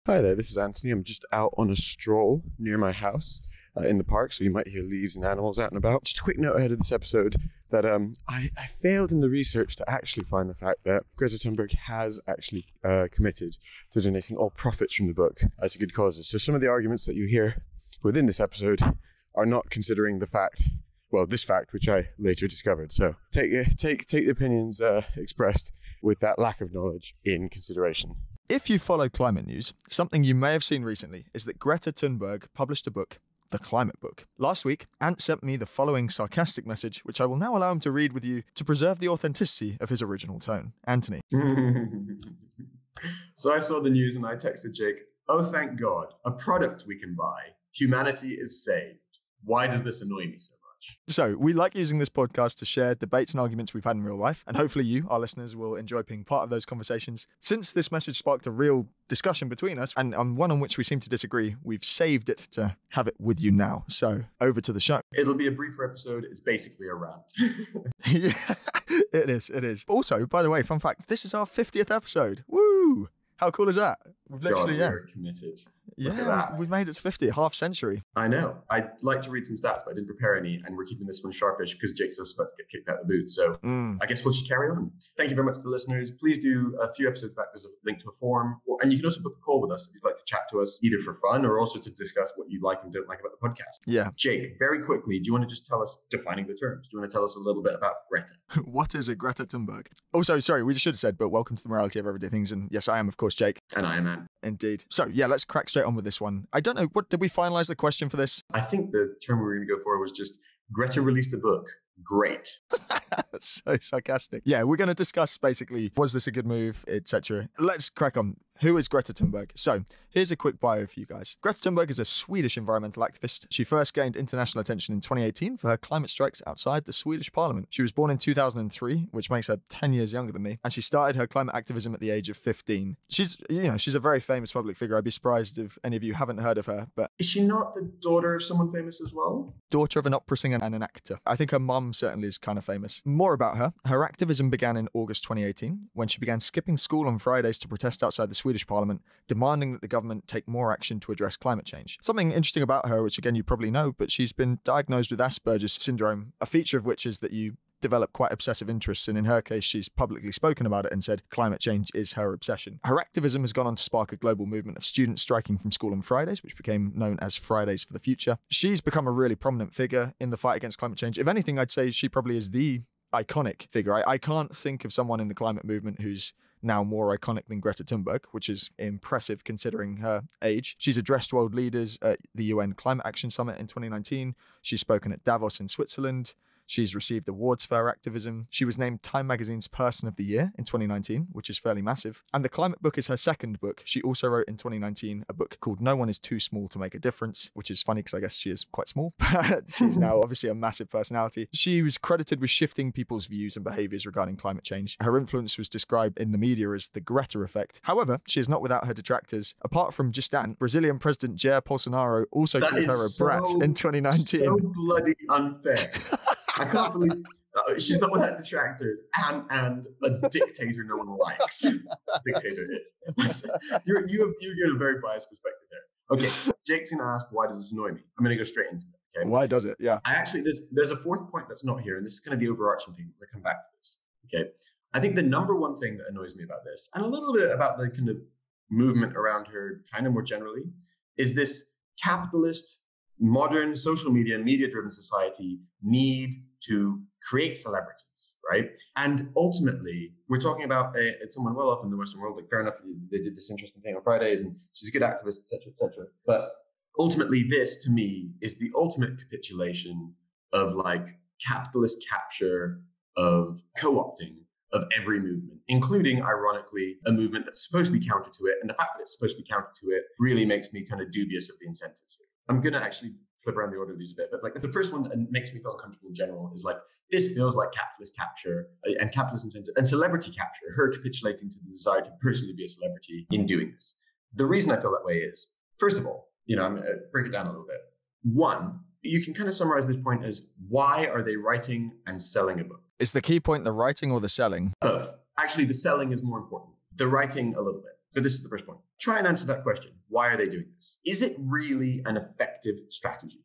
Hi there, this is Anthony. I'm just out on a stroll near my house in the park, so you might hear leaves and animals out and about. Just a quick note ahead of this episode that I failed in the research to actually find the fact that Greta Thunberg has actually committed to donating all profits from the book to good causes. So some of the arguments that you hear within this episode are not considering the fact, well, this fact, which I later discovered. So take the opinions expressed with that lack of knowledge in consideration. If you follow climate news, something you may have seen recently is that Greta Thunberg published a book, The Climate Book. Last week, Ant sent me the following sarcastic message, which I will now allow him to read with you to preserve the authenticity of his original tone. Anthony. So I saw the news and I texted Jake, "Oh, thank God, a product we can buy. Humanity is saved. Why does this annoy me so much?" So, we like using this podcast to share debates and arguments we've had in real life, and hopefully you, our listeners, will enjoy being part of those conversations. Since this message sparked a real discussion between us, and on one on which we seem to disagree, we've saved it to have it with you now. So, over to the show. It'll be a briefer episode. It's basically a rant. Yeah, it is. Also, by the way, fun fact, this is our 50th episode. Woo! How cool is that? We've literally, we're committed. Yeah, we've made it to 50, half century. I know. I'd like to read some stats, but I didn't prepare any, and we're keeping this one sharpish because Jake's about to get kicked out of the booth. So I guess we'll just carry on. Thank you very much to the listeners. Please do a few episodes back. There's a link to a form, and you can also book a call with us if you'd like to chat to us, either for fun or also to discuss what you like and don't like about the podcast. Yeah. Jake, very quickly, do you want to just tell us, defining the terms, do you want to tell us a little bit about Greta? What is a Greta Thunberg? Also, sorry, we should have said, but welcome to the morality of everyday things. And yes, I am, of course, Jake. And I am Ant. Indeed. So yeah, let's crack straight on with this one. I don't know, what did we finalize the question for this? I think the term we were going to go for was just Greta released a book. Great. That's so sarcastic. Yeah, we're going to discuss basically, was this a good move, etc. Let's crack on. Who is Greta Thunberg? So, here's a quick bio for you guys. Greta Thunberg is a Swedish environmental activist. She first gained international attention in 2018 for her climate strikes outside the Swedish parliament. She was born in 2003, which makes her 10 years younger than me, and she started her climate activism at the age of 15. She's a very famous public figure. I'd be surprised if any of you haven't heard of her, but... Is she not the daughter of someone famous as well? Daughter of an opera singer and an actor. I think her mum certainly is kind of famous. More about her. Her activism began in August 2018, when she began skipping school on Fridays to protest outside the Swedish parliament, demanding that the government take more action to address climate change. Something interesting about her, which again you probably know, but she's been diagnosed with Asperger's syndrome, a feature of which is that you develop quite obsessive interests, and in her case she's publicly spoken about it and said climate change is her obsession. Her activism has gone on to spark a global movement of students striking from school on Fridays, which became known as Fridays for the Future. She's become a really prominent figure in the fight against climate change. If anything, I'd say she probably is the iconic figure. I can't think of someone in the climate movement who's now more iconic than Greta Thunberg, which is impressive considering her age. She's addressed world leaders at the UN Climate Action Summit in 2019. She's spoken at Davos in Switzerland. She's received awards for her activism. She was named Time Magazine's Person of the Year in 2019, which is fairly massive. And The Climate Book is her second book. She also wrote in 2019 a book called No One is Too Small to Make a Difference, which is funny because I guess she is quite small, but she's now obviously a massive personality. She was credited with shifting people's views and behaviors regarding climate change. Her influence was described in the media as the Greta effect. However, she is not without her detractors. Apart from just Ant, Brazilian President Jair Bolsonaro also called her a brat in 2019. So bloody unfair. I can't believe she's not without detractors and a dictator no one likes. Dictator. You get a very biased perspective there. Okay, Jake's gonna ask, why does this annoy me? I'm gonna go straight into it. Okay. Why does it? Yeah. There's a fourth point that's not here, and this is kind of the overarching thing. We'll come back to this. Okay. I think the number one thing that annoys me about this, and a little bit about the kind of movement around her, kind of more generally, is this capitalist, modern social media-driven society need to create celebrities, right? And ultimately, we're talking about someone well off in the Western world. Like, fair enough, they did this interesting thing on Fridays, and she's a good activist, etc., etc. But ultimately, this to me is the ultimate capitulation of like capitalist capture of co-opting of every movement, including, ironically, a movement that's supposed to be counter to it. And the fact that it's supposed to be counter to it really makes me kind of dubious of the incentives here. I'm going to actually flip around the order of these a bit, but like the first one that makes me feel uncomfortable in general is like, this feels like capitalist capture and capitalist incentive and celebrity capture, her capitulating to the desire to personally be a celebrity in doing this. The reason I feel that way is, first of all, I'm going to break it down a little bit. One, you can kind of summarize this point as, why are they writing and selling a book? Is the key point the writing or the selling? Both. Actually, the selling is more important. The writing a little bit. So this is the first point. Try and answer that question. Why are they doing this? Is it really an effective strategy,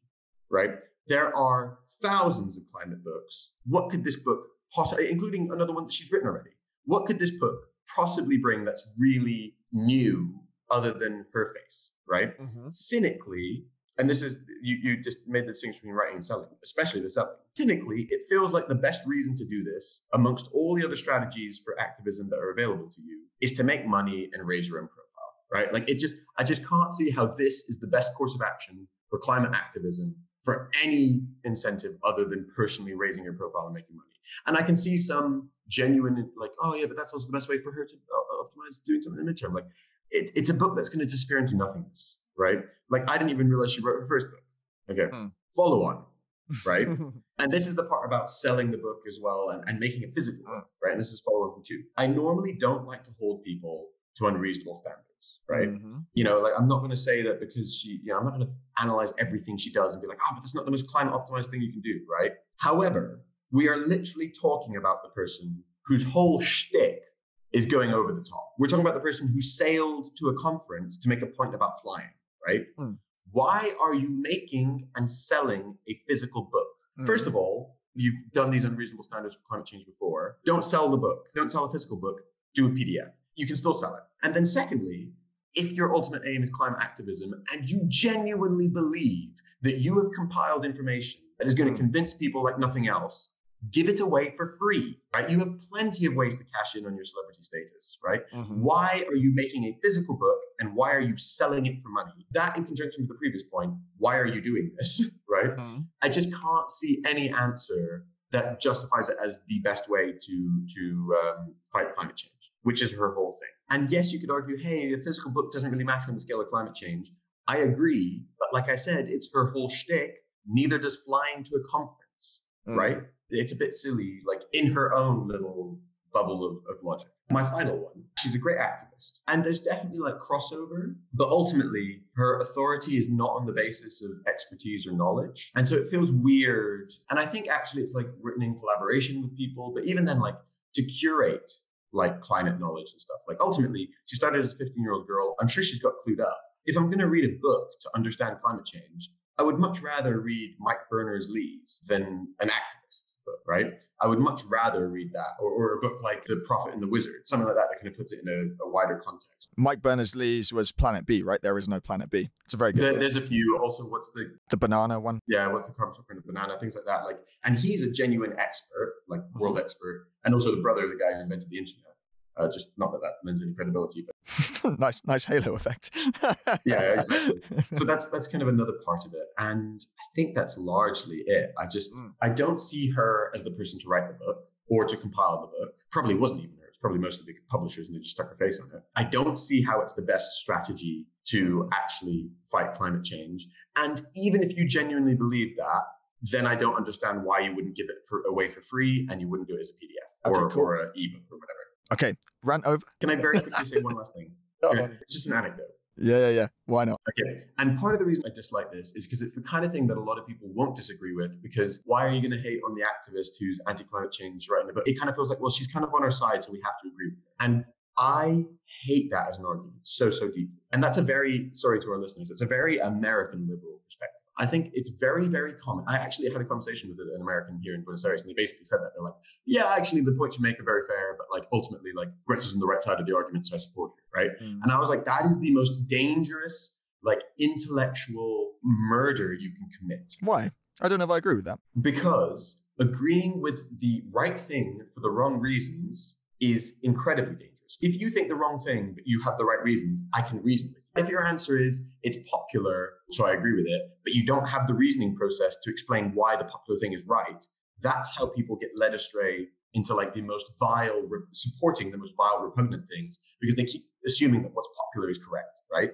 right? There are thousands of climate books. What could this book possibly, including another one that she's written already, what could this book possibly bring that's really new other than her face, right? Cynically, and this is, you just made the distinction between writing and selling, especially the selling. Cynically, it feels like the best reason to do this, amongst all the other strategies for activism that are available to you, is to make money and raise your own profile, right? Like I just can't see how this is the best course of action for climate activism for any incentive other than personally raising your profile and making money. And I can see some genuine, like, oh yeah, but that's also the best way for her to optimize doing something in the midterm. Like, it's a book that's going to disappear into nothingness, right? Like, I didn't even realize she wrote her first book. Okay, follow on, right? And this is the part about selling the book as well and making a physical book, right? And this is follow on from 2. I normally don't like to hold people to unreasonable standards, right? You know, like, I'm not going to say that because she, you know, I'm not going to analyze everything she does and be like, oh, but that's not the most climate optimized thing you can do, right? However, we are literally talking about the person whose whole shtick is going over the top. We're talking about the person who sailed to a conference to make a point about flying, right? Why are you making and selling a physical book? First of all, you've done these unreasonable standards for climate change before. Don't sell the book. Don't sell a physical book. Do a PDF. You can still sell it. And then secondly, if your ultimate aim is climate activism and you genuinely believe that you have compiled information that is going to convince people like nothing else, give it away for free, right? You have plenty of ways to cash in on your celebrity status, right? Why are you making a physical book and why are you selling it for money? That, in conjunction with the previous point, why are you doing this, right? I just can't see any answer that justifies it as the best way to fight climate change, which is her whole thing. And yes, you could argue, hey, a physical book doesn't really matter on the scale of climate change. I agree, but like I said, it's her whole shtick. Neither does flying to a conference, right? It's a bit silly, like in her own little bubble of logic. My final one, she's a great activist. And there's definitely like crossover, but ultimately her authority is not on the basis of expertise or knowledge. And so it feels weird. And I think actually it's like written in collaboration with people, but even then, like, to curate like climate knowledge and stuff. Like, ultimately, she started as a 15-year-old girl. I'm sure she's got clued up. If I'm going to read a book to understand climate change, I would much rather read Mike Berners-Lee's than an activist's book, right? I would much rather read that, or a book like The Prophet and the Wizard, something like that that kind of puts it in a wider context. Mike Berners-Lee's was Planet B, right? There is no Planet B. It's a very good book. There's a few. Also, what's the banana one? Yeah, what's the carbon footprint of banana? Things like that. Like, and he's a genuine expert, like world expert, and also the brother of the guy who invented the internet. Just not that lends any credibility, but nice halo effect. Yeah, exactly. So that's kind of another part of it, and I think that's largely it. I don't see her as the person to write the book or to compile the book. Probably wasn't even her. It's probably mostly the publishers, and they just stuck her face on it. I don't see how it's the best strategy to actually fight climate change. And even if you genuinely believe that, then I don't understand why you wouldn't give it away for free and you wouldn't do it as a PDF or an ebook or whatever. Okay, rant over. Can I very quickly say one last thing? Okay. It's just an anecdote. Yeah. Why not? Okay. And part of the reason I dislike this is because it's the kind of thing that a lot of people won't disagree with, because why are you going to hate on the activist who's anti-climate change writing a book? It kind of feels like, well, she's kind of on our side, so we have to agree with her. And I hate that as an argument so deeply. And that's sorry to our listeners, it's a very American liberal perspective. I think it's very, very common. I actually had a conversation with an American here in Buenos Aires, and they basically said that. They're like, yeah, actually, the points you make are very fair, but like ultimately, like, Greta's on the right side of the argument, so I support her, right? And I was like, that is the most dangerous, like, intellectual murder you can commit. Why? I don't know if I agree with that. Because agreeing with the right thing for the wrong reasons is incredibly dangerous. If you think the wrong thing, but you have the right reasons, I can reason with you. If your answer is it's popular, so I agree with it, but you don't have the reasoning process to explain why the popular thing is right, that's how people get led astray into like the most vile, supporting the most vile, repugnant things, because they keep assuming that what's popular is correct, right?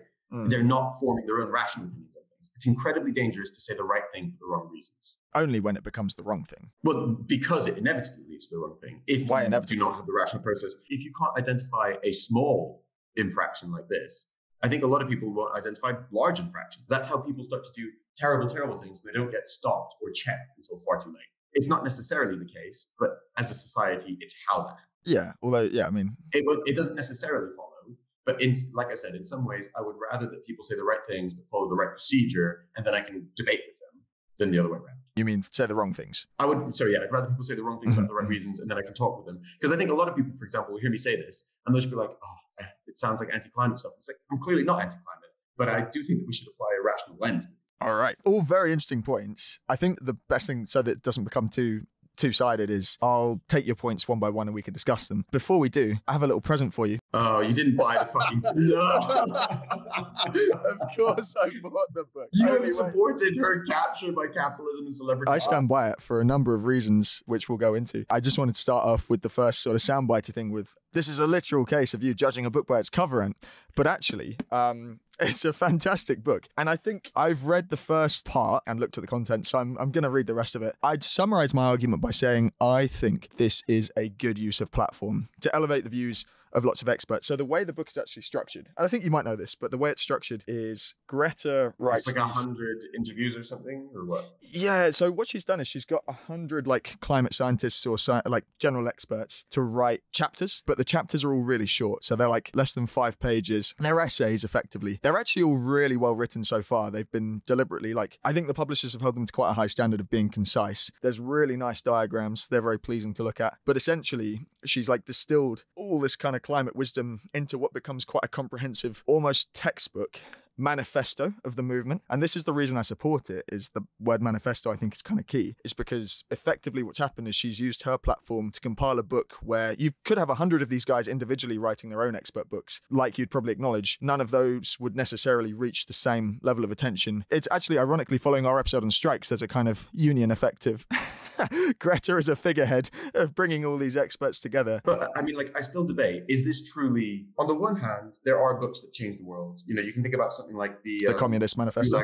They're not forming their own rational opinions on things. It's incredibly dangerous to say the right thing for the wrong reasons. Only when it becomes the wrong thing. Well, because it inevitably leads to the wrong thing. If why you inevitably? Do not have the rational process, if you can't identify a small infraction like this, I think a lot of people won't identify large infractions. That's how people start to do terrible things. They don't get stopped or checked until far too late. It's not necessarily the case, but as a society, it's how that happens. Yeah, although, yeah, I mean... It doesn't necessarily follow, But like I said, in some ways, I would rather that people say the right things but follow the right procedure, and then I can debate with them, than the other way around. You mean say the wrong things? I'd rather people say the wrong things about the right reasons, and then I can talk with them. Because I think a lot of people, for example, will hear me say this, and they'll just be like, oh, it sounds like anti-climate stuff. It's like, I'm clearly not anti-climate, but I do think that we should apply a rational lens to this. All right. All very interesting points. I think the best thing, so that it doesn't become two-sided, is I'll take your points one by one and we can discuss them. Before we do, I have a little present for you. Oh, you didn't buy the fucking... No! Of course I bought the book. You have supported her capture by capitalism and celebrity. I stand by it for a number of reasons, which we'll go into. I just wanted to start off with the first sort of soundbite thing with, this is a literal case of you judging a book by its cover, Ant. But actually, it's a fantastic book. And I think I've read the first part and looked at the content, so I'm going to read the rest of it. I'd summarize my argument by saying I think this is a good use of platform to elevate the views of lots of experts. So the way the book is actually structured, and I think you might know this, but the way it's structured is Greta writes... It's like 100 interviews or something, or what? Yeah, so what she's done is she's got 100 like climate scientists or like general experts to write chapters, but the chapters are all really short. So they're like less than 5 pages. They're essays, effectively. They're actually all really well written so far. They've been deliberately, like, I think the publishers have held them to quite a high standard of being concise. There's really nice diagrams. They're very pleasing to look at. But essentially, she's like distilled all this kind of climate wisdom into what becomes quite a comprehensive, almost textbook manifesto of the movement. And this is the reason I support it, is the word manifesto I think is kind of key, is because effectively what's happened is she's used her platform to compile a book where you could have 100 of these guys individually writing their own expert books. Like you'd probably acknowledge, none of those would necessarily reach the same level of attention. It's actually, ironically, following our episode on strikes, there's a kind of union effective. Greta is a figurehead of bringing all these experts together. But I mean, like, I still debate, is this truly, on the one hand, there are books that change the world. You know, you can think about something like the Communist Manifesto.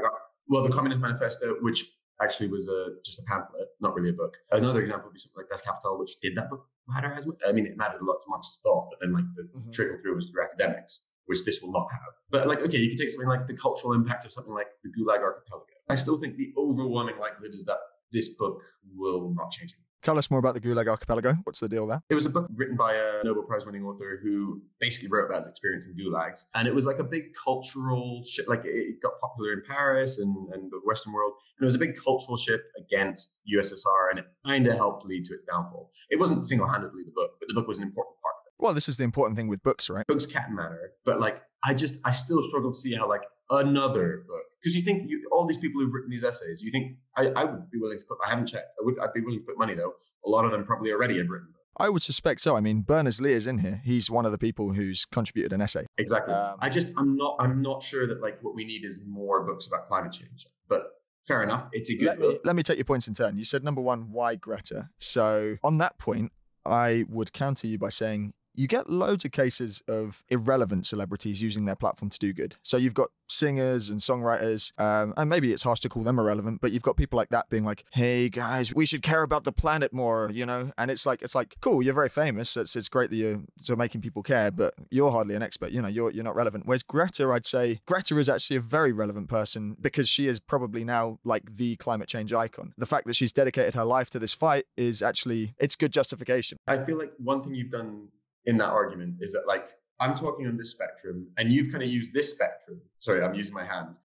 The Communist Manifesto, which actually was just a pamphlet, not really a book. Another example would be something like Das Kapital, which did that book matter as much? I mean, it mattered a lot to Marxist thought, but then like the trickle through was through academics, which this will not have. But like, okay, you can take something like the cultural impact of something like the Gulag Archipelago. I still think the overwhelming likelihood is that this book will not change it. Tell us more about the Gulag Archipelago. What's the deal there? It was a book written by a Nobel Prize winning author who basically wrote about his experience in gulags. And it was like a big cultural shift. Like it got popular in Paris and the Western world. And it was a big cultural shift against USSR. And it kind of helped lead to its downfall. It wasn't single-handedly the book, but the book was an important part of it. Well, this is the important thing with books, right? Books can matter. But like, I still struggle to see how like another book, because you think all these people who've written these essays, you think I would be willing to put, I haven't checked, I'd be willing to put money though. A lot of them probably already have written books. I would suspect so. I mean, Berners-Lee is in here. He's one of the people who's contributed an essay. Exactly. I'm not sure that like what we need is more books about climate change, but fair enough. It's a good book. Let me take your points in turn. You said number one, why Greta? So on that point, I would counter you by saying you get loads of cases of irrelevant celebrities using their platform to do good. So you've got singers and songwriters, and maybe it's harsh to call them irrelevant, but you've got people like that being like, hey guys, we should care about the planet more, you know? And it's like, cool, you're very famous. It's great that you're making people care, but you're hardly an expert, you know, you're not relevant. Whereas Greta, I'd say Greta is actually a very relevant person because she is probably now like the climate change icon. The fact that she's dedicated her life to this fight is actually, it's good justification. I feel like one thing you've done in that argument is that like, I'm talking on this spectrum and you've kind of used this spectrum. Sorry, I'm using my hands.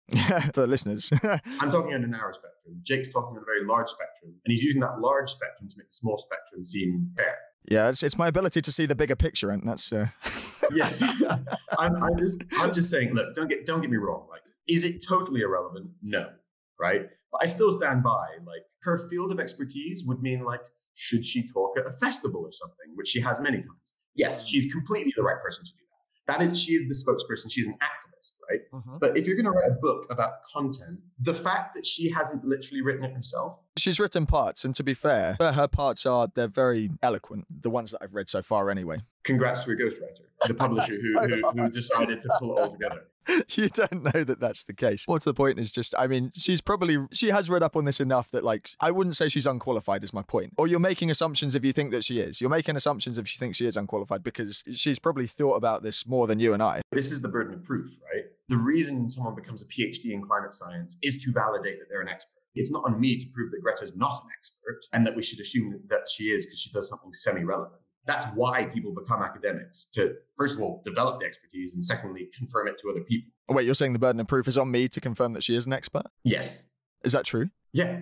For the listeners. I'm talking on a narrow spectrum. Jake's talking on a very large spectrum and he's using that large spectrum to make the small spectrum seem fair. Yeah, it's my ability to see the bigger picture, and that's Yes. I'm just saying, look, don't get me wrong. Like, is it totally irrelevant? No. Right? But I still stand by, like, her field of expertise would mean like, should she talk at a festival or something, which she has many times? Yes, she's completely the right person to do that. She is the spokesperson. She's an activist, right? But if you're going to write a book about content, the fact that she hasn't literally written it herself. She's written parts, and to be fair, her parts they're very eloquent. The ones that I've read so far, anyway. Congrats to her ghostwriter, the publisher who decided to pull it all together. You don't know that that's the case. What's the point is just, I mean, she has read up on this enough that like, I wouldn't say she's unqualified is my point. Or you're making assumptions if you think that she is. You're making assumptions if you think she is unqualified because she's probably thought about this more than you and I. This is the burden of proof, right? The reason someone becomes a PhD in climate science is to validate that they're an expert. It's not on me to prove that Greta's not an expert and that we should assume that she is because she does something semi-relevant. That's why people become academics, to, first of all, develop the expertise, and secondly, confirm it to other people. Wait, you're saying the burden of proof is on me to confirm that she is an expert? Yes. Is that true? Yeah.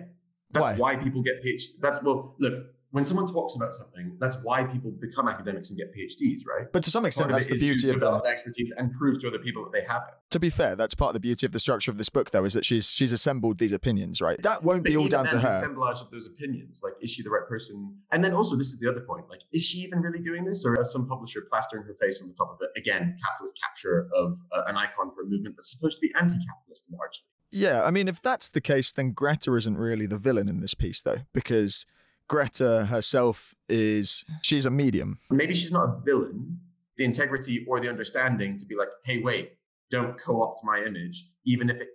That's Why? why people get PhDs. Look, when someone talks about something, that's why people become academics and get PhDs, right? But to some extent, that's the beauty of develop expertise and prove to other people that they have it. To be fair, that's part of the beauty of the structure of this book, though, is that she's assembled these opinions, right? That won't be all down to her. The assemblage of those opinions, like, is she the right person? And then also, this is the other point, like, is she even really doing this, or is some publisher plastering her face on the top of it? Again, capitalist capture of an icon for a movement that's supposed to be anti-capitalist largely. Yeah, I mean, if that's the case, then Greta isn't really the villain in this piece, though, because Greta herself she's a medium. Maybe she's not a villain, the integrity or the understanding to be like, hey, wait, don't co-opt my image, even if it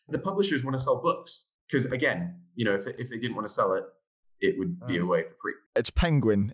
the publishers want to sell books. Because again, if they didn't want to sell it, it would be away for free. It's Penguin.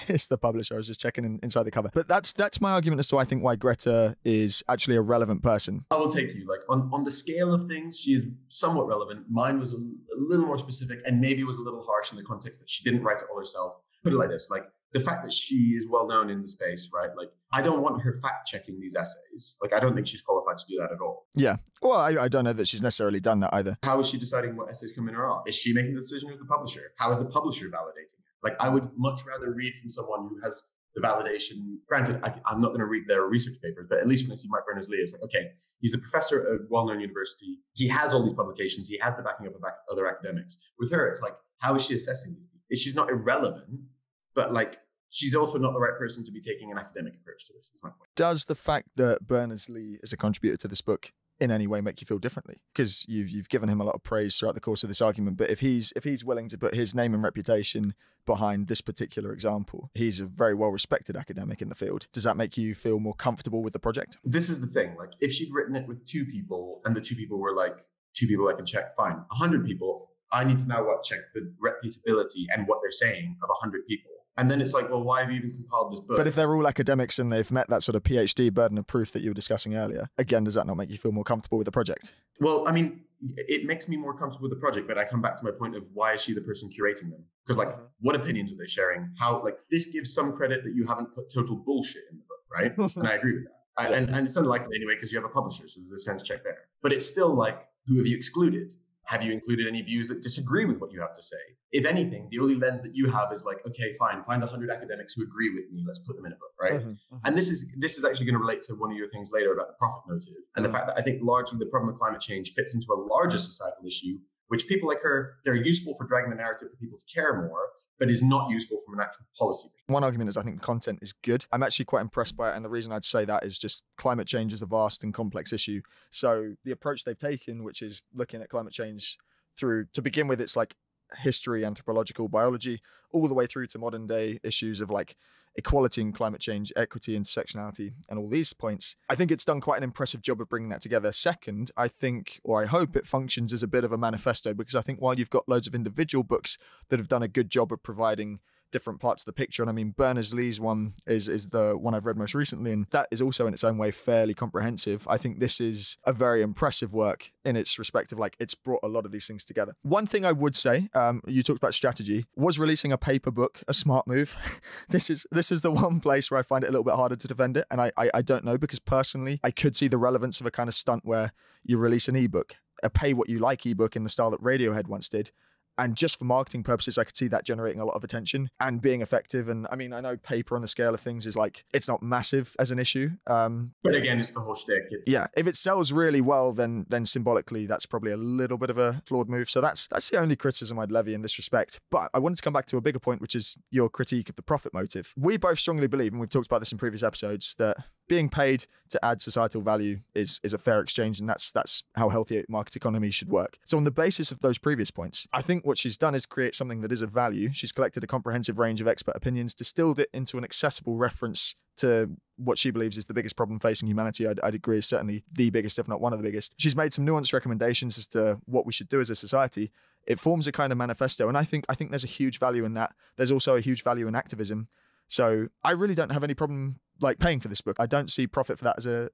It's the publisher. I was just checking inside the cover. But that's my argument as to why Greta is actually a relevant person. I will take you. Like, on the scale of things, she is somewhat relevant. Mine was a little more specific and maybe was a little harsh in the context that she didn't write it all herself. Put it like this, like, the fact that she is well known in the space, right? Like, I don't want her fact checking these essays. Like, I don't think she's qualified to do that at all. Yeah. Well, I don't know that she's necessarily done that either. How is she deciding what essays come in or out? Is she making the decision, or the publisher? How is the publisher validating it? Like, I would much rather read from someone who has the validation. Granted, I'm not going to read their research papers, but at least when I see Mike Berners-Lee, it's like, okay, he's a professor at a well-known university. He has all these publications. He has the backing up of other academics. With her, it's like, how is she assessing these? She's not irrelevant, but like, she's also not the right person to be taking an academic approach to this. Is my point. Does the fact that Berners-Lee is a contributor to this book in any way make you feel differently? Because you've given him a lot of praise throughout the course of this argument, but if he's willing to put his name and reputation behind this particular example, he's a very well-respected academic in the field. Does that make you feel more comfortable with the project? This is the thing. Like, if she'd written it with 2 people and the 2 people were like 2 people I can check, fine. 100 people, I need to now check the reputability and what they're saying of 100 people. And then it's like, well, why have you even compiled this book? But if they're all academics and they've met that sort of PhD burden of proof that you were discussing earlier, again, does that not make you feel more comfortable with the project? Well, I mean, it makes me more comfortable with the project, but I come back to my point of, why is she the person curating them? Because, like, what opinions are they sharing? How, like, this gives some credit that you haven't put total bullshit in the book, right? And I agree with that. And it's unlikely anyway, because you have a publisher, so there's a sense check there. But it's still like, who have you excluded? Have you included any views that disagree with what you have to say? If anything, the only lens that you have is like, okay, fine, find 100 academics who agree with me. Let's put them in a book, right? And this is actually going to relate to one of your things later about the profit motive, and the fact that I think largely the problem of climate change fits into a larger societal issue, which people like her, they're useful for dragging the narrative for people to care more, but is not useful from an actual policy perspective. One argument is I think the content is good. I'm actually quite impressed by it. And the reason I'd say that is just climate change is a vast and complex issue. So the approach they've taken, which is looking at climate change through, to begin with, it's like history, anthropological, biology, all the way through to modern day issues of like equality and climate change, equity, intersectionality, and all these points. I think it's done quite an impressive job of bringing that together. Second, I think, or I hope it functions as a bit of a manifesto, because I think while you've got loads of individual books that have done a good job of providing different parts of the picture. And I mean, Berners-Lee's one is the one I've read most recently, and that is also in its own way fairly comprehensive. I think this is a very impressive work in its respect of like, it's brought a lot of these things together. One thing I would say, you talked about strategy, was releasing a paper book a smart move? This is the one place where I find it a little bit harder to defend it. And I don't know, because personally, I could see the relevance of a kind of stunt where you release an ebook, a pay what you like ebook in the style that Radiohead once did. And just for marketing purposes, I could see that generating a lot of attention and being effective. And I mean, I know paper on the scale of things is like, it's not massive as an issue. But again, it's the whole shtick. Yeah, if it sells really well, then symbolically, that's probably a little bit of a flawed move. So that's the only criticism I'd levy in this respect. But I wanted to come back to a bigger point, which is your critique of the profit motive. We both strongly believe, and we've talked about this in previous episodes, that being paid to add societal value is a fair exchange, and that's how healthy market economy should work. So on the basis of those previous points, I think what she's done is create something that is of value. She's collected a comprehensive range of expert opinions, distilled it into an accessible reference to what she believes is the biggest problem facing humanity. I'd agree is certainly the biggest, if not one of the biggest. She's made some nuanced recommendations as to what we should do as a society. It forms a kind of manifesto, and I think there's a huge value in that. There's also a huge value in activism. So I really don't have any problem like paying for this book. I don't see profit for that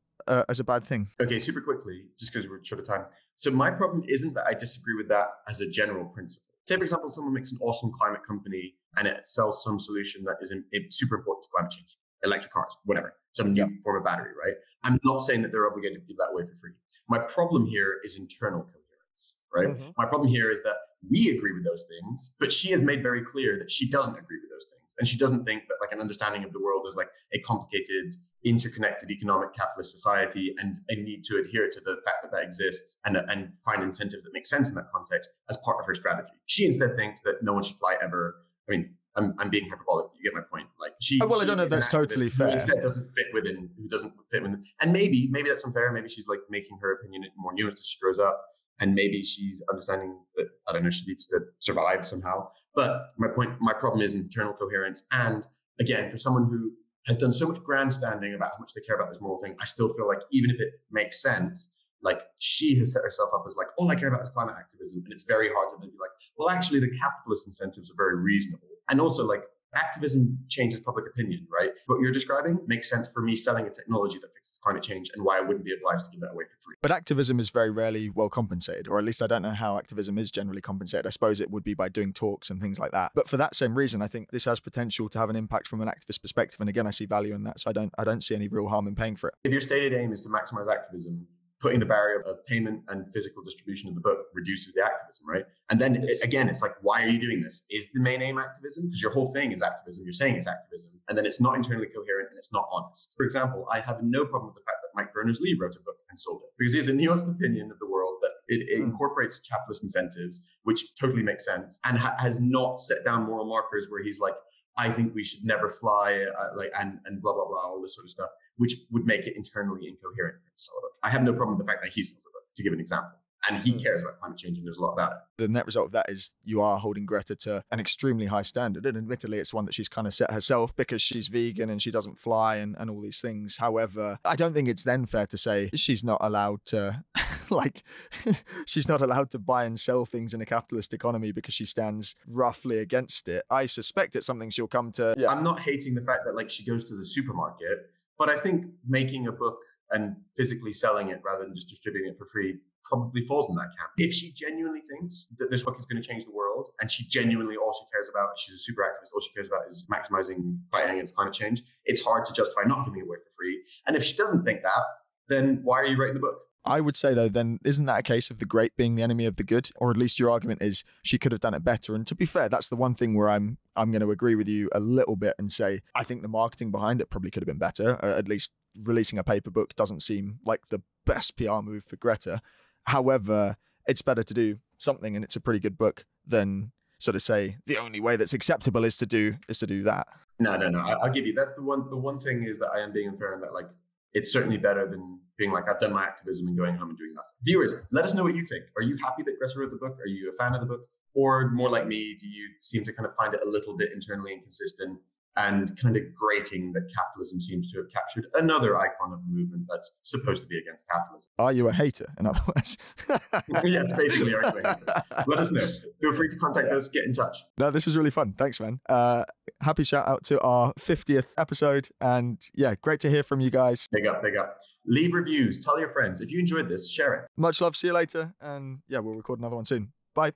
as a bad thing. Okay, super quickly, just because we're short of time. So my problem isn't that I disagree with that as a general principle. Say, for example, someone makes an awesome climate company and it sells some solution that is super important to climate change, electric cars, whatever, some new form of battery, right? I'm not saying that they're obligated to give that away for free. My problem here is internal coherence, right? Mm-hmm. My problem here is that we agree with those things, but she has made very clear that she doesn't agree with those things. And she doesn't think that like an understanding of the world is like a complicated, interconnected economic capitalist society and a need to adhere to the fact that that exists and find incentives that make sense in that context as part of her strategy. She instead thinks that no one should fly ever. I mean, I'm being hyperbolic. You get my point. Like she. Well, she I don't know if that's totally fair. Who instead doesn't fit within. Who doesn't fit within. And maybe that's unfair. Maybe she's like making her opinion more nuanced as she grows up. And maybe she's understanding that, I don't know, she needs to survive somehow. But my problem is internal coherence. And again, for someone who has done so much grandstanding about how much they care about this moral thing, I still feel like even if it makes sense, like she has set herself up as like, all I care about is climate activism. And it's very hard to then be like, well, actually the capitalist incentives are very reasonable. And also like activism changes public opinion, right? What you're describing makes sense for me selling a technology that fixes climate change and why I wouldn't be obliged to give that away for free. But activism is very rarely well compensated, or at least I don't know how activism is generally compensated. I suppose it would be by doing talks and things like that. But for that same reason, I think this has potential to have an impact from an activist perspective. And again, I see value in that. So I don't see any real harm in paying for it. If your stated aim is to maximize activism, putting the barrier of payment and physical distribution of the book reduces the activism, right? And then it's like, why are you doing this? Is the main aim activism? Because your whole thing is activism. You're saying it's activism. And then it's not internally coherent and it's not honest. For example, I have no problem with the fact that Mike Berners-Lee wrote a book and sold it because he has a nuanced opinion of the world that it incorporates capitalist incentives, which totally makes sense, and has not set down moral markers where he's like, I think we should never fly, and blah, blah, blah, all this sort of stuff, which would make it internally incoherent. I have no problem with the fact that he sells a book, to give an example. And he cares about climate change and there's a lot about it. The net result of that is you are holding Greta to an extremely high standard. And admittedly, it's one that she's kind of set herself because she's vegan and she doesn't fly and all these things. However, I don't think it's then fair to say she's not allowed to, she's not allowed to buy and sell things in a capitalist economy because she stands roughly against it. I suspect it's something she'll come to. Yeah. I'm not hating the fact that like she goes to the supermarket, but I think making a book and physically selling it rather than just distributing it for free probably falls in that camp. If she genuinely thinks that this book is going to change the world and she genuinely, all she cares about, she's a super activist, all she cares about is maximizing fighting against climate change, it's hard to justify not giving it away for free. And if she doesn't think that, then why are you writing the book? I would say, though, then isn't that a case of the great being the enemy of the good? Or at least your argument is she could have done it better. And to be fair, that's the one thing where I'm going to agree with you a little bit and say, I think the marketing behind it probably could have been better. At least releasing a paper book doesn't seem like the best PR move for Greta. However, it's better to do something, and it's a pretty good book, than sort of say the only way that's acceptable is to do that. No. I'll give you. That's the one thing is that I am being unfair in that like it's certainly better than being like I've done my activism and going home and doing nothing. Viewers, let us know what you think. Are you happy that Greta wrote the book? Are you a fan of the book? Or more like me, do you seem to kind of find it a little bit internally inconsistent and kind of grating that capitalism seems to have captured another icon of a movement that's supposed to be against capitalism? Are you a hater, in other words? Yes, basically, are you a hater? Let us know. Feel free to contact us, get in touch. No, this was really fun. Thanks, man. Happy shout out to our 50th episode. And yeah, great to hear from you guys. Big up. Leave reviews. Tell your friends. If you enjoyed this, share it. Much love. See you later. And yeah, we'll record another one soon. Bye.